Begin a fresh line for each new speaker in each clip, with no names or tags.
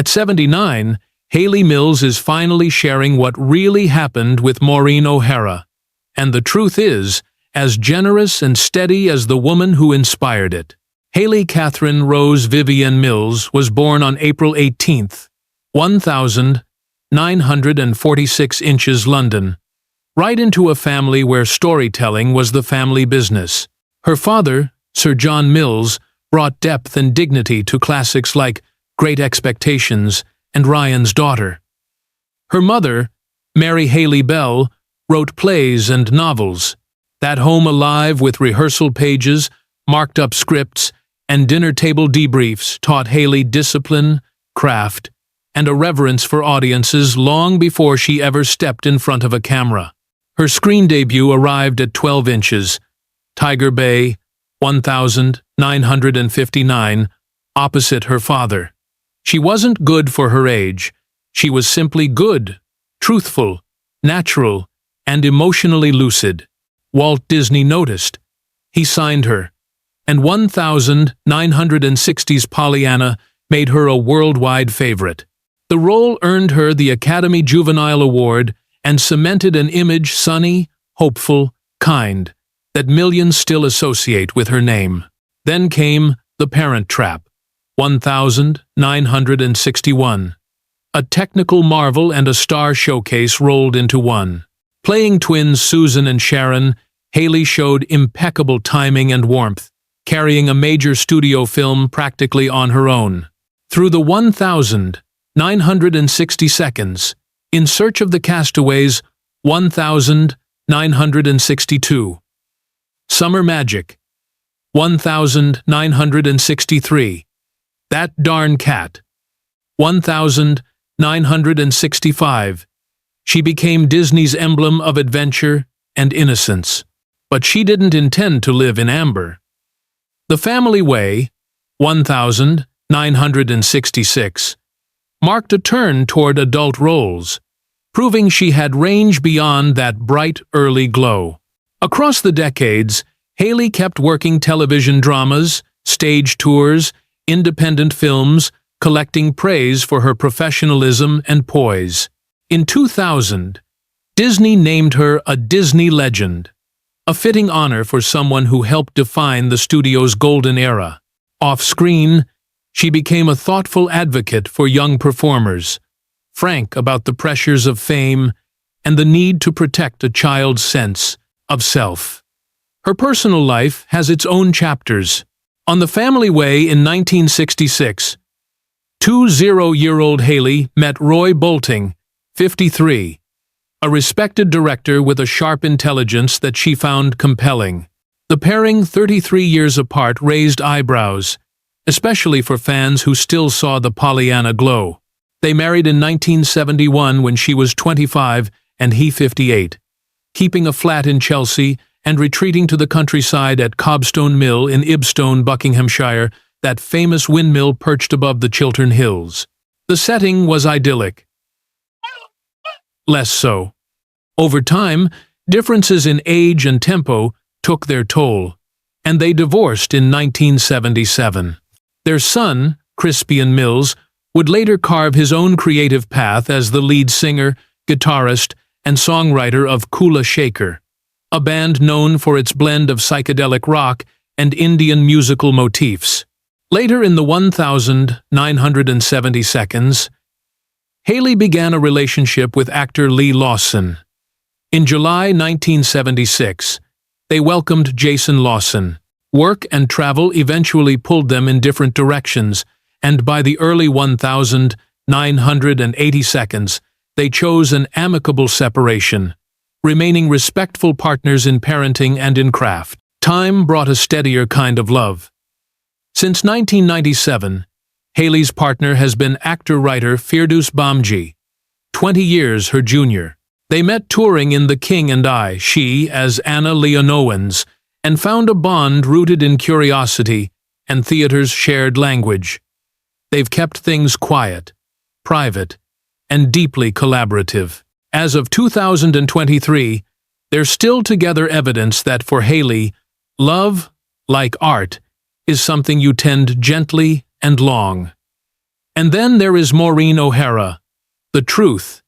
At 79, Hayley Mills is finally sharing what really happened with Maureen O'Hara. And the truth is, as generous and steady as the woman who inspired it. Hayley Catherine Rose Vivienne Mills was born on April 18, 1946 inches London, right into a family where storytelling was the family business. Her father, Sir John Mills, brought depth and dignity to classics like Great Expectations and Ryan's Daughter. Her mother, Mary Hayley Bell, wrote plays and novels. That home alive with rehearsal pages, marked-up scripts, and dinner-table debriefs taught Hayley discipline, craft, and a reverence for audiences long before she ever stepped in front of a camera. Her screen debut arrived at 12 inches, Tiger Bay, 1959, opposite her father. She wasn't good for her age. She was simply good, truthful, natural, and emotionally lucid. Walt Disney noticed. He signed her, and 1960's Pollyanna made her a worldwide favorite. The role earned her the Academy Juvenile Award and cemented an image sunny, hopeful, kind, that millions still associate with her name. Then came The Parent Trap, 1961. A technical marvel and a star showcase rolled into one. Playing twins Susan and Sharon, Hayley showed impeccable timing and warmth, carrying a major studio film practically on her own. Through the 1,960 seconds, In Search of the Castaways, 1962. Summer Magic, 1963. That Darn Cat, 1965. She became Disney's emblem of adventure and innocence. But she didn't intend to live in amber. The Family Way, 1966, marked a turn toward adult roles, proving she had range beyond that bright early glow. Across the decades, Hayley kept working television dramas, stage tours, independent films, collecting praise for her professionalism and poise. In 2000, Disney named her a Disney legend, a fitting honor for someone who helped define the studio's golden era. Off-screen, she became a thoughtful advocate for young performers, frank about the pressures of fame and the need to protect a child's sense of self. Her personal life has its own chapters. On The Family Way in 1966, 20-year-old Hayley met Roy Bolting, 53, a respected director with a sharp intelligence that she found compelling. The pairing, 33 years apart, raised eyebrows, especially for fans who still saw the Pollyanna glow. They married in 1971 when she was 25 and he 58, keeping a flat in Chelsea and retreating to the countryside at Cobstone Mill in Ibstone, Buckinghamshire, that famous windmill perched above the Chiltern Hills. The setting was idyllic. Less so. Over time, differences in age and tempo took their toll, and they divorced in 1977. Their son, Crispian Mills, would later carve his own creative path as the lead singer, guitarist, and songwriter of Kula Shaker, a band known for its blend of psychedelic rock and Indian musical motifs. Later in the 1970 seconds, Hayley began a relationship with actor Lee Lawson. In July 1976, they welcomed Jason Lawson. Work and travel eventually pulled them in different directions, and by the early 1980 seconds, they chose an amicable separation, remaining respectful partners in parenting and in craft. Time brought a steadier kind of love. Since 1997, Hayley's partner has been actor-writer Firdaus Bamji, 20 years her junior. They met touring in The King and I, she as Anna Leonowens, and found a bond rooted in curiosity and theater's shared language. They've kept things quiet, private, and deeply collaborative. As of 2023, there's still together evidence that for Hayley, love, like art, is something you tend gently and long. And then there is Maureen O'Hara. The truth.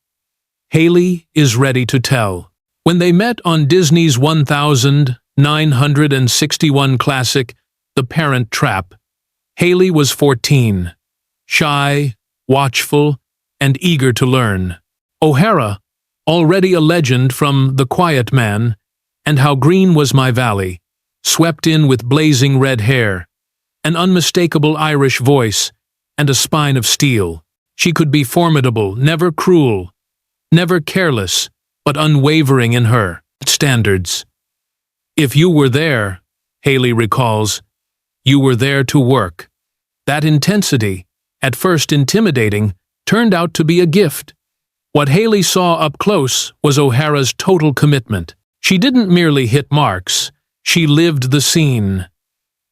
Hayley is ready to tell. When they met on Disney's 1961 classic, The Parent Trap, Hayley was 14, shy, watchful, and eager to learn. O'Hara, already a legend from The Quiet Man and How Green Was My Valley, swept in with blazing red hair, an unmistakable Irish voice, and a spine of steel. She could be formidable, never cruel, never careless, but unwavering in her standards. If you were there, Hayley recalls, you were there to work. That intensity, at first intimidating, turned out to be a gift. What Hayley saw up close was O'Hara's total commitment. She didn't merely hit marks, she lived the scene.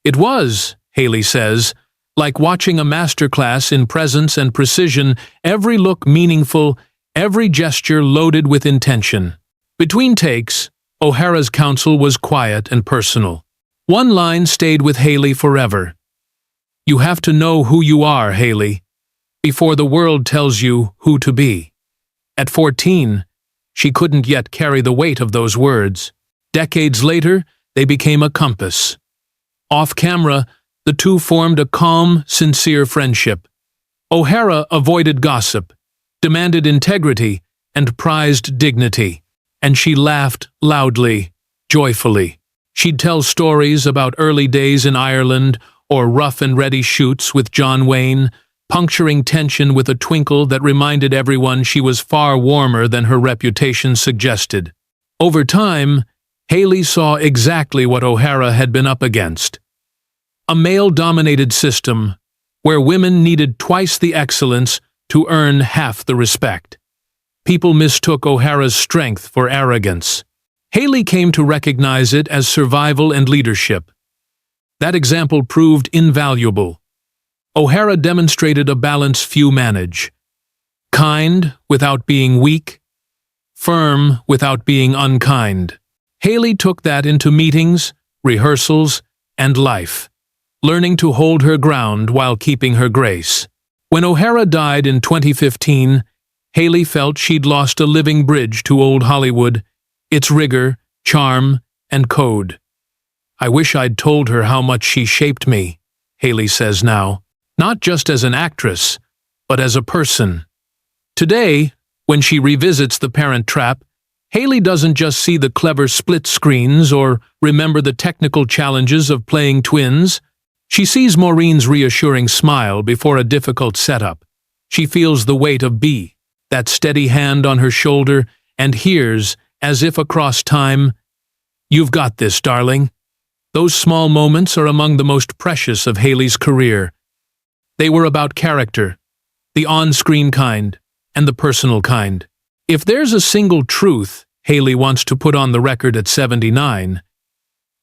It was, Hayley says, like watching a masterclass in presence and precision, every look meaningful, every gesture loaded with intention. Between takes, O'Hara's counsel was quiet and personal. One line stayed with Hayley forever. You have to know who you are, Hayley, before the world tells you who to be. At 14, she couldn't yet carry the weight of those words. Decades later, they became a compass. Off camera, the two formed a calm, sincere friendship. O'Hara avoided gossip, demanded integrity, and prized dignity. And she laughed loudly, joyfully. She'd tell stories about early days in Ireland or rough-and-ready shoots with John Wayne, puncturing tension with a twinkle that reminded everyone she was far warmer than her reputation suggested. Over time, Hayley saw exactly what O'Hara had been up against. A male-dominated system where women needed twice the excellence to earn half the respect. People mistook O'Hara's strength for arrogance. Hayley came to recognize it as survival and leadership. That example proved invaluable. O'Hara demonstrated a balance few manage. Kind without being weak, firm without being unkind. Hayley took that into meetings, rehearsals, and life, learning to hold her ground while keeping her grace. When O'Hara died in 2015, Hayley felt she'd lost a living bridge to old Hollywood, its rigor, charm, and code. I wish I'd told her how much she shaped me, Hayley says now, not just as an actress, but as a person. Today, when she revisits The Parent Trap, Hayley doesn't just see the clever split screens or remember the technical challenges of playing twins. She sees Maureen's reassuring smile before a difficult setup. She feels the weight of B, that steady hand on her shoulder, and hears, as if across time, "You've got this, darling." Those small moments are among the most precious of Hayley's career. They were about character, the on-screen kind, and the personal kind. If there's a single truth Hayley wants to put on the record at 79,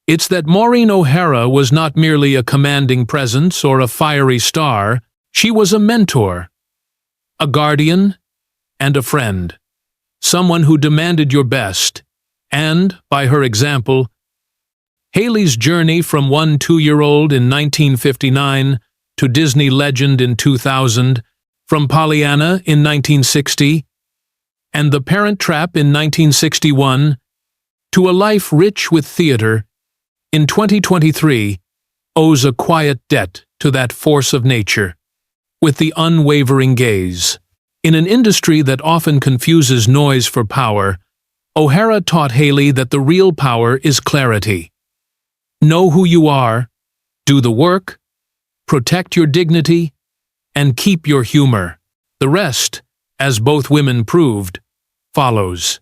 it's that Maureen O'Hara was not merely a commanding presence or a fiery star, she was a mentor, a guardian, and a friend. Someone who demanded your best, and, by her example, Hayley's journey from one 2-year-old in 1959 to Disney legend in 2000, from Pollyanna in 1960, and The Parent Trap in 1961, to a life rich with theater, in 2023, owes a quiet debt to that force of nature, with the unwavering gaze. In an industry that often confuses noise for power, O'Hara taught Hayley that the real power is clarity. Know who you are, do the work, protect your dignity, and keep your humor. The rest, as both women proved, follows.